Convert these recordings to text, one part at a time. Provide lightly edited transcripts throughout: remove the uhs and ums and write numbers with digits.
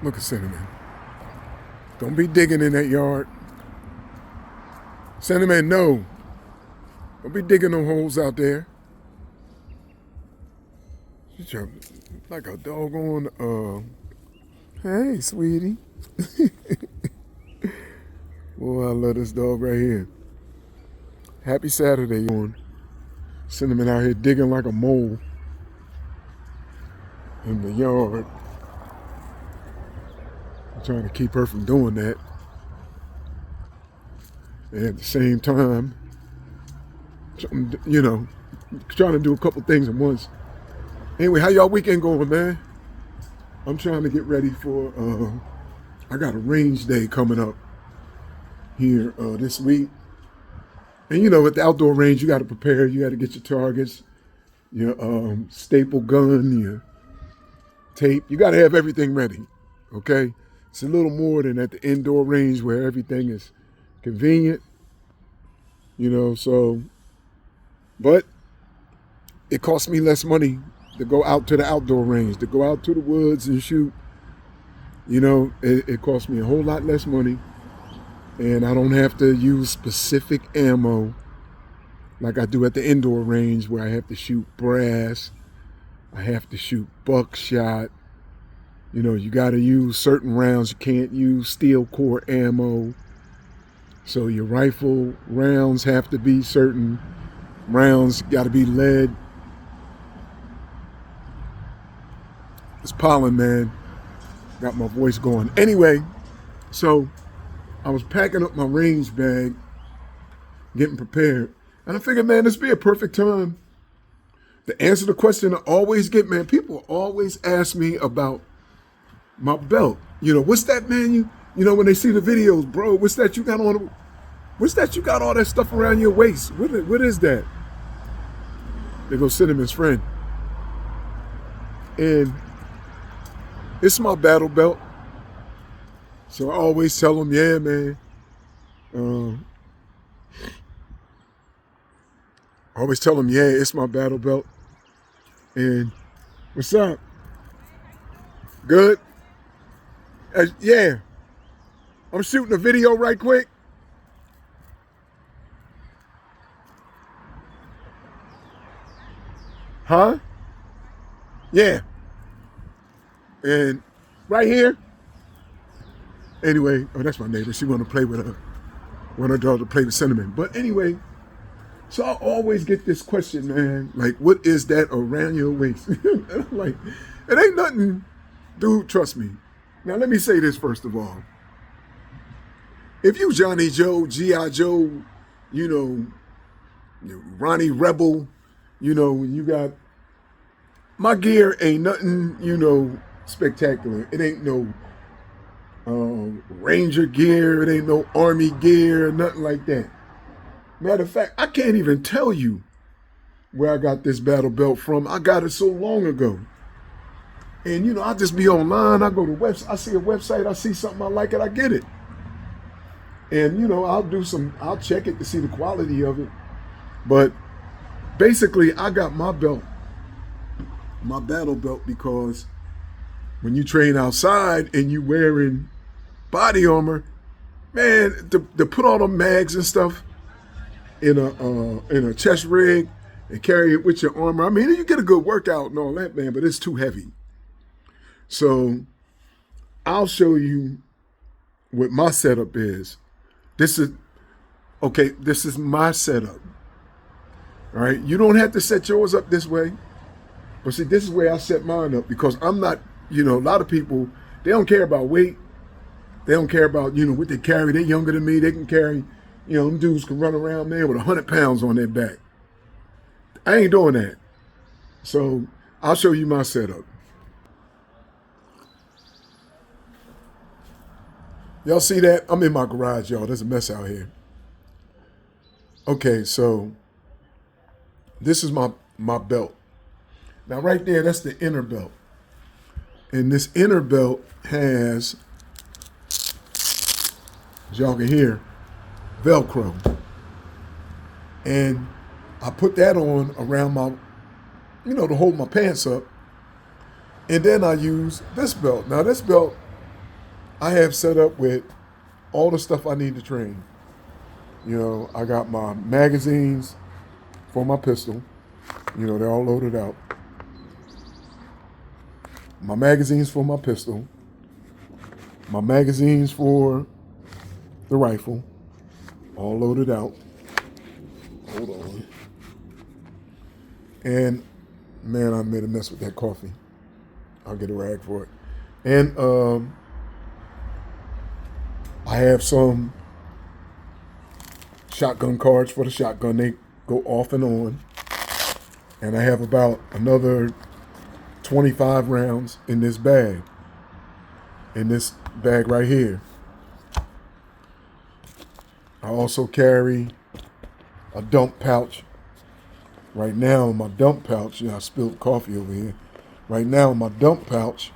Look at Cinnamon. Don't be digging in that yard. Cinnamon, no. Don't be digging no holes out there. She's like a doggone, hey, sweetie. Boy, I love this dog right here. Happy Saturday, on. Cinnamon out here digging like a mole in the yard. I'm trying to keep her from doing that. And at the same time, trying to do a couple things at once. Anyway, how y'all weekend going, man? I'm trying to get ready for, I got a range day coming up here this week. And at the outdoor range, you got to prepare. You got to get your targets, your staple gun, your tape. You got to have everything ready, okay? It's a little more than at the indoor range where everything is convenient, but it costs me less money to go out to the outdoor range, to go out to the woods and shoot. It costs me a whole lot less money, and I don't have to use specific ammo like I do at the indoor range where I have to shoot brass, I have to shoot buckshot. You got to use certain rounds. You can't use steel core ammo. So your rifle rounds have to be certain rounds, got to be lead. It's pollen, man. Got my voice going. Anyway, so I was packing up my range bag, getting prepared. And I figured, man, this would be a perfect time to answer the question I always get, man. People always ask me about my belt. What's that, man? When they see the videos, bro, what's that you got on? What's that you got all that stuff around your waist? What is that? They go, Cinnamon's friend. And it's my battle belt. So I always tell them, yeah, man. I always tell them, yeah, it's my battle belt. And what's up? Good? Yeah. I'm shooting a video right quick. Huh? Yeah. And right here. Anyway, that's my neighbor. She want to play with her. Want her dog to play with Cinnamon. But anyway, so I always get this question, man. Like, what is that around your waist? Like, it ain't nothing, dude, trust me. Now, let me say this first of all. If you Johnny Joe, G.I. Joe, Ronnie Rebel, you got, my gear ain't nothing, spectacular. It ain't no Ranger gear. It ain't no Army gear, nothing like that. Matter of fact, I can't even tell you where I got this battle belt from. I got it so long ago. And, I just be online. I go to website. I see a website. I see something I like it. I get it. And, I'll check it to see the quality of it. But basically, I got my belt, my battle belt, because when you train outside and you wearing body armor, man, to put all them mags and stuff in a chest rig and carry it with your armor. I mean, you get a good workout and all that, man, but it's too heavy. So I'll show you what my setup is. This is my setup. All right. You don't have to set yours up this way. But see, this is where I set mine up, because I'm not, a lot of people, they don't care about weight. They don't care about, what they carry. They're younger than me. They can carry, them dudes can run around, man, with 100 pounds on their back. I ain't doing that. So I'll show you my setup. Y'all see that? I'm in my garage, y'all. There's a mess out here. Okay, so this is my belt. Now right there, that's the inner belt. And this inner belt has, as y'all can hear, Velcro. And I put that on around my, to hold my pants up. And then I use this belt. Now this belt I have set up with all the stuff I need to train. You know, I got my magazines for my pistol. You know, they're all loaded out. My magazines for my pistol. My magazines for the rifle. All loaded out. Hold on. And man, I made a mess with that coffee. I'll get a rag for it. And I have some shotgun cards for the shotgun. They go off and on. And I have about another 25 rounds in this bag. In this bag right here. I also carry a dump pouch. Right now in my dump pouch, I spilled coffee over here. Right now in my dump pouch,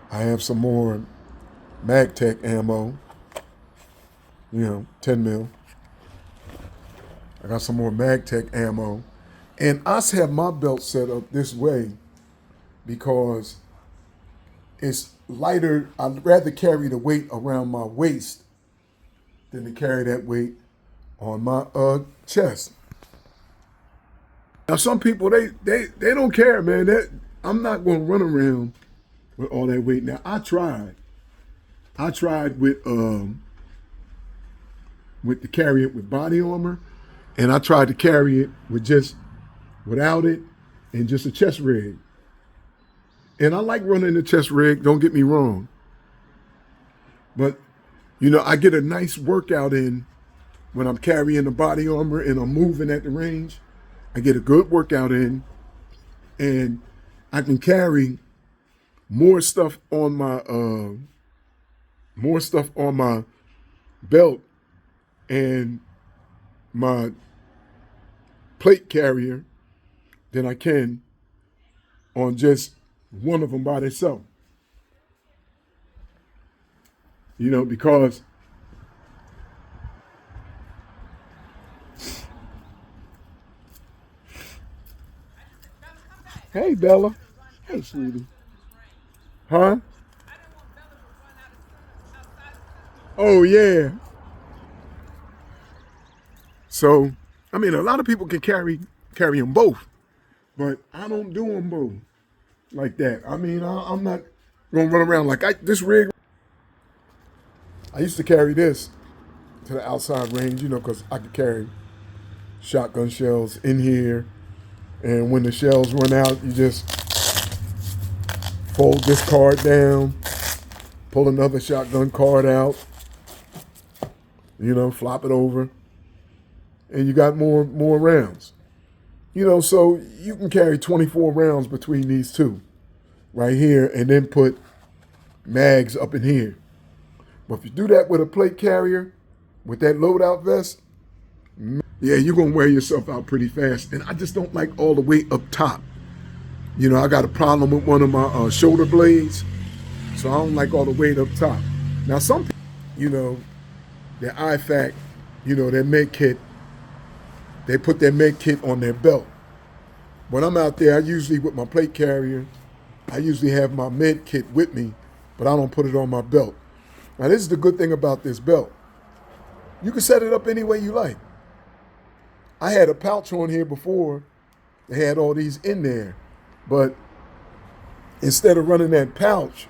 I have some more MagTech ammo. 10 mil. I got some more MagTech ammo. And I have my belt set up this way because it's lighter. I'd rather carry the weight around my waist than to carry that weight on my chest. Now some people, they don't care, man. I'm not going to run around with all that weight. Now I tried with to carry it with body armor, and I tried to carry it without it and just a chest rig. And I like running the chest rig, don't get me wrong. But, I get a nice workout in when I'm carrying the body armor and I'm moving at the range. I get a good workout in, and I can carry more stuff on my belt and my plate carrier than I can on just one of them by themselves. Because hey, Bella. Hey, sweetie. Huh? Oh, yeah. So, a lot of people can carry them both, but I don't do them both like that. I'm not going to run around like this rig. I used to carry this to the outside range, because I could carry shotgun shells in here. And when the shells run out, you just fold this card down, pull another shotgun card out, flop it over, and you got more rounds. So you can carry 24 rounds between these two right here and then put mags up in here. But if you do that with a plate carrier, with that loadout vest, yeah, you're going to wear yourself out pretty fast. And I just don't like all the weight up top. I got a problem with one of my shoulder blades, so I don't like all the weight up top. Now, some people, their IFAK, their med kit, they put their med kit on their belt. When I'm out there, I usually, with my plate carrier, I usually have my med kit with me, but I don't put it on my belt. Now, this is the good thing about this belt. You can set it up any way you like. I had a pouch on here before. They had all these in there. But instead of running that pouch,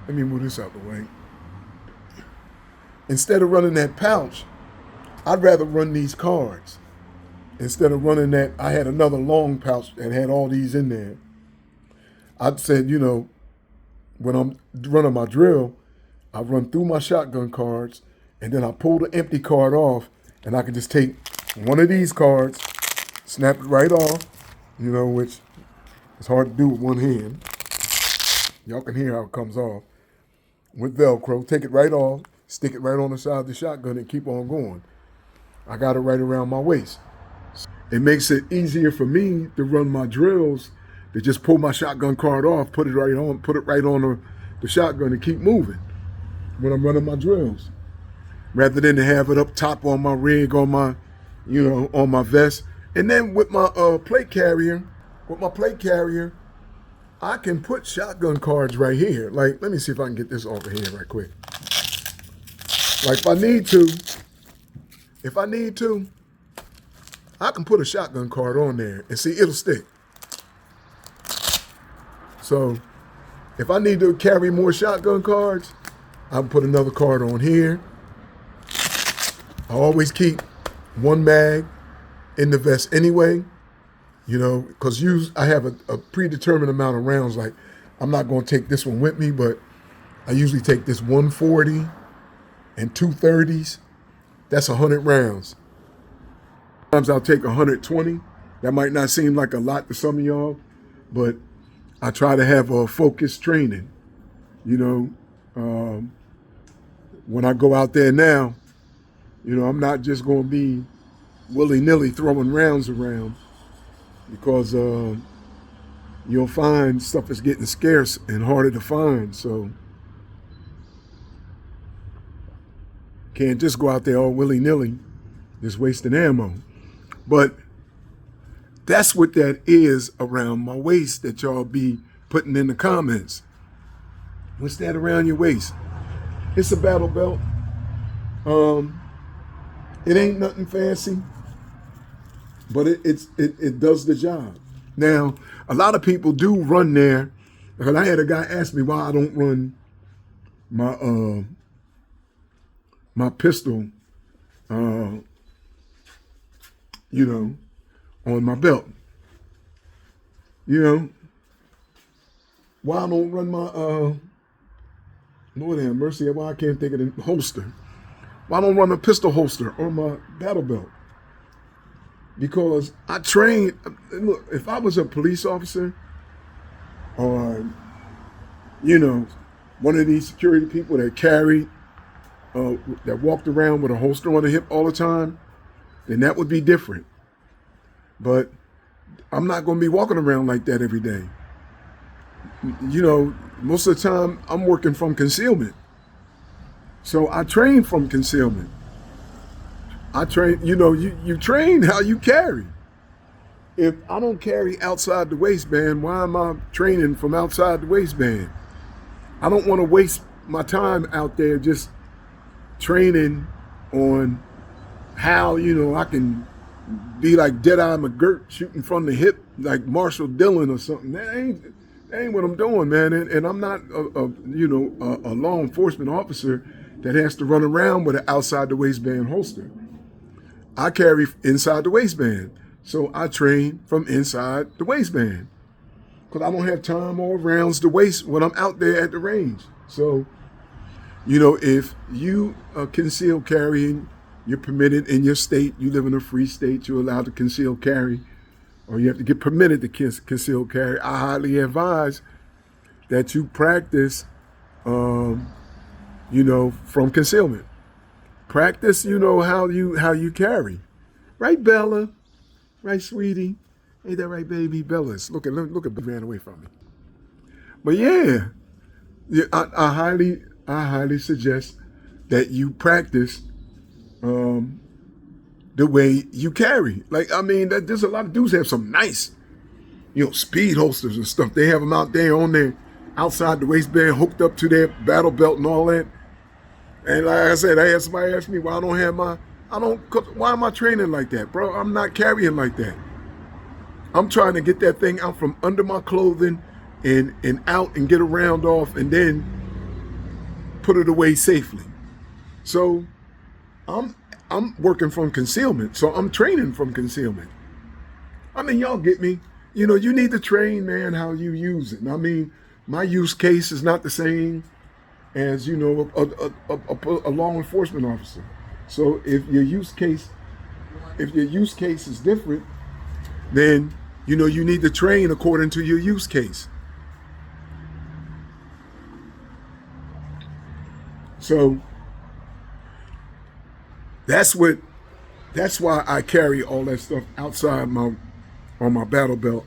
let me move this out the way. Instead of running that pouch, I'd rather run these cards. Instead of running that, I had another long pouch that had all these in there. I said, when I'm running my drill, I run through my shotgun cards, and then I pull the empty card off, and I can just take one of these cards, snap it right off, which is hard to do with one hand. Y'all can hear how it comes off. With Velcro, take it right off, stick it right on the side of the shotgun, and keep on going. I got it right around my waist. It makes it easier for me to run my drills, to just pull my shotgun card off, put it right on the shotgun and keep moving when I'm running my drills. Rather than to have it up top on my rig, on my, on my vest. And then with my plate carrier, I can put shotgun cards right here. Like, let me see if I can get this off of here right quick. Like, if I need to, I can put a shotgun card on there and see it'll stick. So if I need to carry more shotgun cards, I'll put another card on here. I always keep one mag in the vest anyway, you know, because I have a predetermined amount of rounds. Like, I'm not going to take this one with me, but I usually take this 140 and 230s. That's 100 rounds. Sometimes I'll take 120. That might not seem like a lot to some of y'all, but I try to have a focused training. You know, when I go out there now, you know, I'm not just going to be willy-nilly throwing rounds around, because you'll find stuff is getting scarce and harder to find. So can't just go out there all willy-nilly, just wasting ammo. But that's what that is around my waist that y'all be putting in the comments. What's that around your waist? It's a battle belt. It ain't nothing fancy, but it does the job. Now, a lot of people do run there, because I had a guy ask me why I don't run my my pistol, you know, on my belt. You know, why I don't run my Lord have mercy, why I can't think of the holster. Why I don't run a pistol holster on my battle belt? Because I train. Look, if I was a police officer, or, you know, one of these security people that carried, that walked around with a holster on the hip all the time, then that would be different. But I'm not going to be walking around like that every day. You know, most of the time I'm working from concealment. So I train from concealment. I train, you know, you train how you carry. If I don't carry outside the waistband, why am I training from outside the waistband? I don't want to waste my time out there just training on how, you know, I can be like Deadeye McGirt shooting from the hip like Marshall Dillon or something. That ain't what I'm doing, man. And I'm not a law enforcement officer that has to run around with an outside the waistband holster. I carry inside the waistband, so I train from inside the waistband, because I don't have time or rounds to waste when I'm out there at the range. So, you know, if you conceal carrying, you're permitted in your state. You live in a free state, you're allowed to conceal carry, or you have to get permitted to conceal carry. I highly advise that you practice, you know, from concealment. Practice, you know, how you carry. Right, Bella? Right, sweetie? Ain't that right, baby? Bella's look at ran away from me. But yeah, I highly suggest that you practice the way you carry. Like, I mean, there's a lot of dudes have some nice, you know, speed holsters and stuff. They have them out there on their outside the waistband, hooked up to their battle belt and all that. And like I said, I had somebody ask me why I don't have why am I training like that, bro? I'm not carrying like that. I'm trying to get that thing out from under my clothing and out and get a round off and then put it away safely. So I'm working from concealment. So I'm training from concealment. I mean, y'all get me. You know, you need to train, man, how you use it. I mean, my use case is not the same as, you know, a law enforcement officer. So if your use case is different, then, you know, you need to train according to your use case. So that's why I carry all that stuff outside on my battle belt.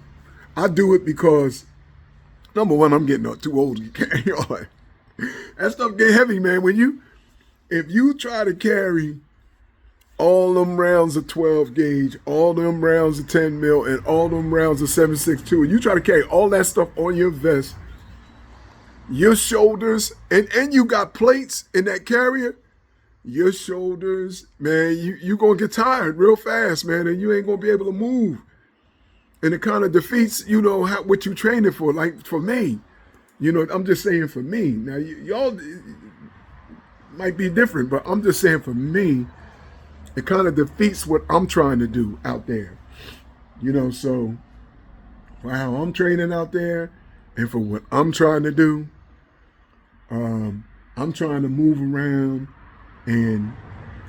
I do it because, number one, I'm getting too old to carry all that. That stuff get heavy, man. If you try to carry all them rounds of 12 gauge, all them rounds of 10 mil, and all them rounds of 7.62, and you try to carry all that stuff on your vest, your shoulders, and you got plates in that carrier, your shoulders, man, you going to get tired real fast, man, and you ain't going to be able to move. And it kind of defeats, what you training for. Like for me, I'm just saying for me. Now, y'all might be different, but I'm just saying for me, it kind of defeats what I'm trying to do out there. So for how I'm training out there and for what I'm trying to do, I'm trying to move around and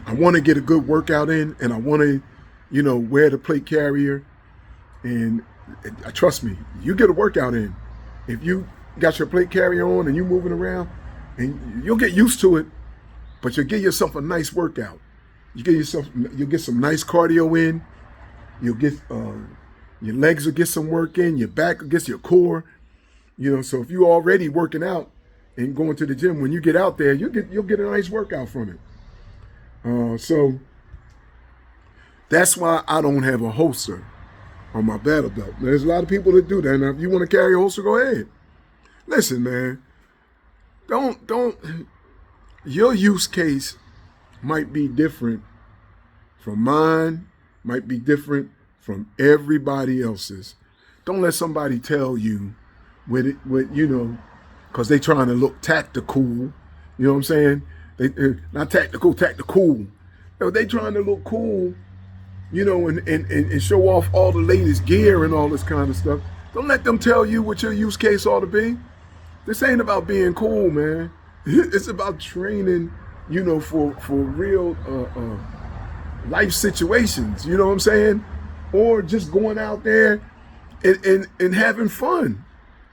I want to get a good workout in and I want to, wear the plate carrier. And trust me, you get a workout in. If you got your plate carrier on and you moving around, and you'll get used to it, but you'll give yourself a nice workout. You'll get some nice cardio in. You'll get your legs will get some work in. Your back will get your core. So if you're already working out and going to the gym, when you get out there, you'll get a nice workout from it. So that's why I don't have a holster on my battle belt. There's a lot of people that do that. Now, if you want to carry a holster, go ahead. Listen, man, don't. Your use case might be different from mine, might be different from everybody else's. Don't let somebody tell you because they trying to look tactical. You know what I'm saying? Not tactical. They trying to look cool. And show off all the latest gear and all this kind of stuff. Don't let them tell you what your use case ought to be. This ain't about being cool, man. It's about training, for real life situations. You know what I'm saying? Or just going out there and having fun,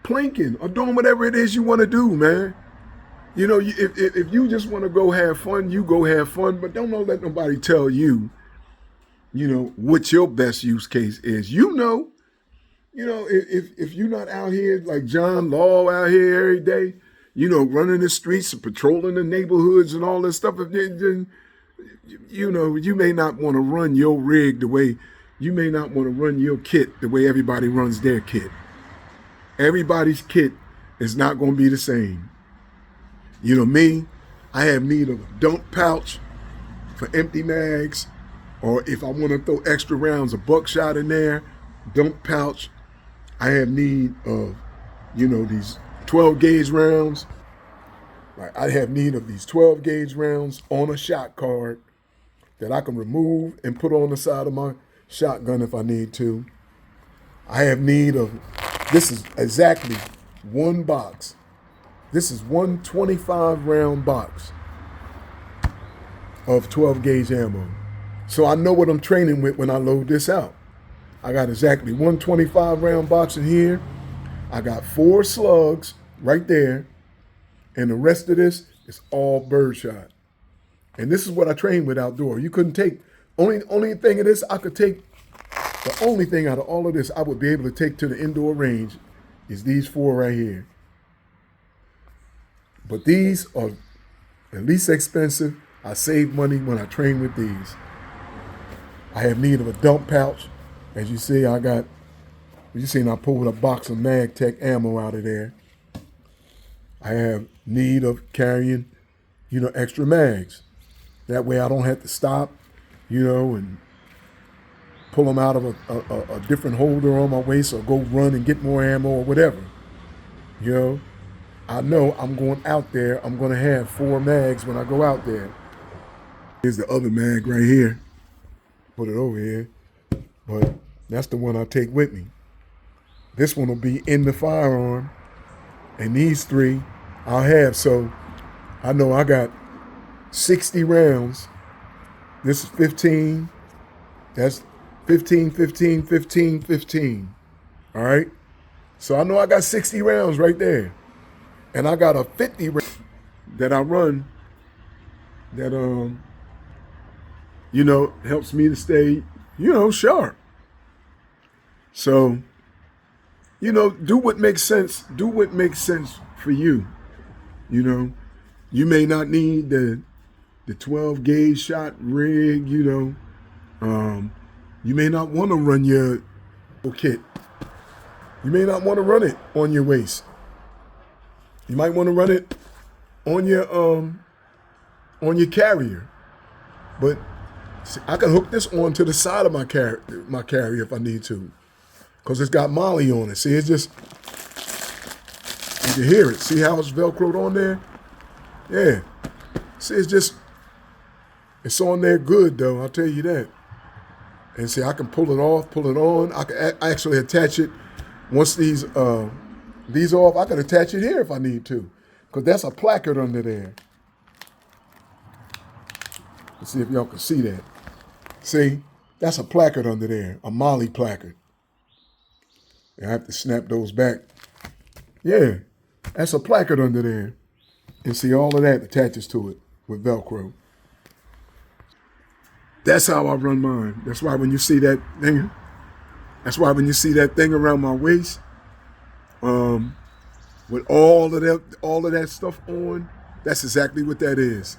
planking, or doing whatever it is you want to do, man. If you just want to go have fun, you go have fun. But don't let nobody tell you, what your best use case is. If you're not out here like John Law out here every day, running the streets and patrolling the neighborhoods and all this stuff, then, you may not want to run your rig the way, you may not want to run your kit the way everybody runs their kit. Everybody's kit is not going to be the same. Me, I have need of a dump pouch for empty mags, or if I want to throw extra rounds of buckshot in there, dump pouch. I have need of, these 12 gauge rounds. Like I have need of these 12 gauge rounds on a shot card that I can remove and put on the side of my shotgun if I need to. I have need of, this is exactly one box. This is one 25 round box of 12 gauge ammo. So I know what I'm training with when I load this out. I got exactly one 25 round box in here. I got 4 slugs right there. And the rest of this is all birdshot. And this is what I train with outdoor. You couldn't take, only thing of this I could take, the only thing out of all of this I would be able to take to the indoor range is these 4 right here. But these are at least expensive. I save money when I train with these. I have need of a dump pouch. As you see, I pulled a box of MagTech ammo out of there. I have need of carrying, extra mags. That way I don't have to stop, and pull them out of a different holder on my waist or go run and get more ammo or whatever. I know I'm going out there, I'm going to have 4 mags when I go out there. Here's the other mag right here. Put it over here. But that's the one I take with me. This one will be in the firearm. And these 3 I'll have. So I know I got 60 rounds. This is 15. That's 15, 15, 15, 15. All right? So I know I got 60 rounds right there. And I got a 50 round that I run that, helps me to stay, sharp. So, do what makes sense. Do what makes sense for you. You may not need the the 12 gauge shot rig, you know. You may not want to run your kit. You may not want to run it on your waist. You might want to run it on your carrier. But see, I can hook this onto the side of my carrier if I need to, because it's got Molly on it. See, it's just, you can hear it. See how it's Velcroed on there? Yeah. See, it's on there good though, I'll tell you that. And see, I can pull it off, pull it on. I can actually attach it. Once these off, I can attach it here if I need to, because that's a placard under there. Let's see if y'all can see that. See, that's a placard under there, a Molly placard. I have to snap those back. Yeah, that's a placard under there. And see, all of that attaches to it with Velcro. That's how I run mine. That's why when you see that thing, around my waist, with all of that stuff on, that's exactly what that is.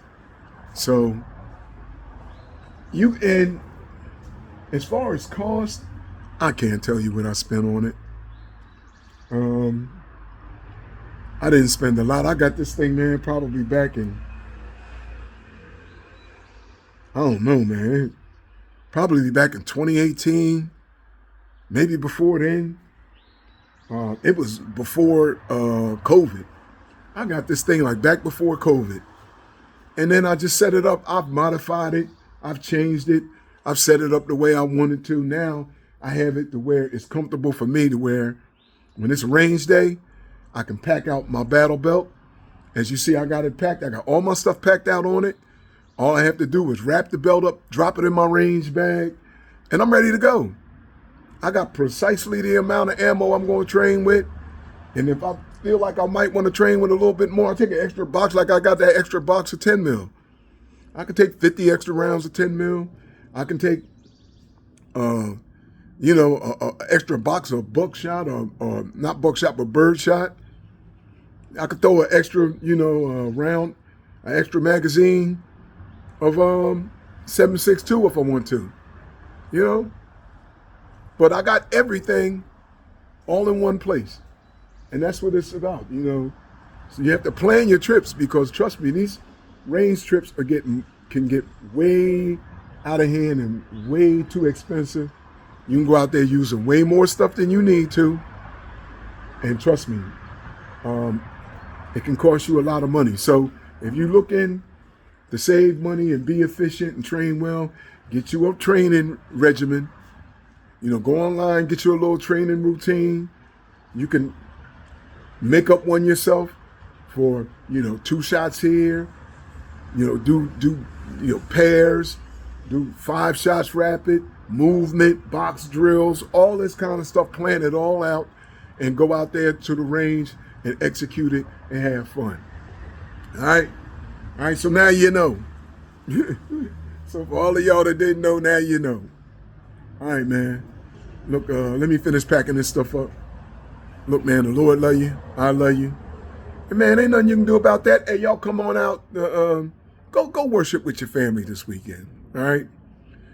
So and as far as cost, I can't tell you what I spent on it. I didn't spend a lot. I got this thing, man, probably back in, I don't know, man, probably back in 2018, maybe before then. It was before COVID. I got this thing like back before COVID. And then I just set it up. I've modified it. I've changed it. I've set it up the way I wanted to. Now I have it to where it's comfortable for me to wear. When it's range day, I can pack out my battle belt. As you see, I got it packed. I got all my stuff packed out on it. All I have to do is wrap the belt up, drop it in my range bag, and I'm ready to go. I got precisely the amount of ammo I'm going to train with. And if I feel like I might want to train with a little bit more, I take an extra box, like I got that extra box of 10 mil. I can take 50 extra rounds of 10 mil. I can take, an extra box of buckshot or not buckshot, but birdshot. I could throw an extra, round, an extra magazine of 7.62 if I want to, But I got everything all in one place. And that's what it's about, So you have to plan your trips, because trust me, these range trips can get way out of hand and way too expensive. You can go out there using way more stuff than you need to. And trust me, it can cost you a lot of money. So if you're looking to save money and be efficient and train well, get you a training regimen. Go online, get you a little training routine. You can make up one yourself for, 2 shots here. Do pairs, do 5 shots rapid, movement, box drills, all this kind of stuff. Plan it all out and go out there to the range and execute it and have fun. All right. So now you know. So for all of y'all that didn't know, now you know. All right, man. Look, let me finish packing this stuff up. Look, man, the Lord love you. I love you. And man, ain't nothing you can do about that. Hey, y'all come on out. Go worship with your family this weekend. All right.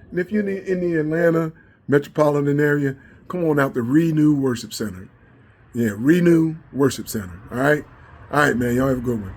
And if you're in the Atlanta metropolitan area, come on out to Renew Worship Center. Yeah, Renew Worship Center. All right. All right, man. Y'all have a good one.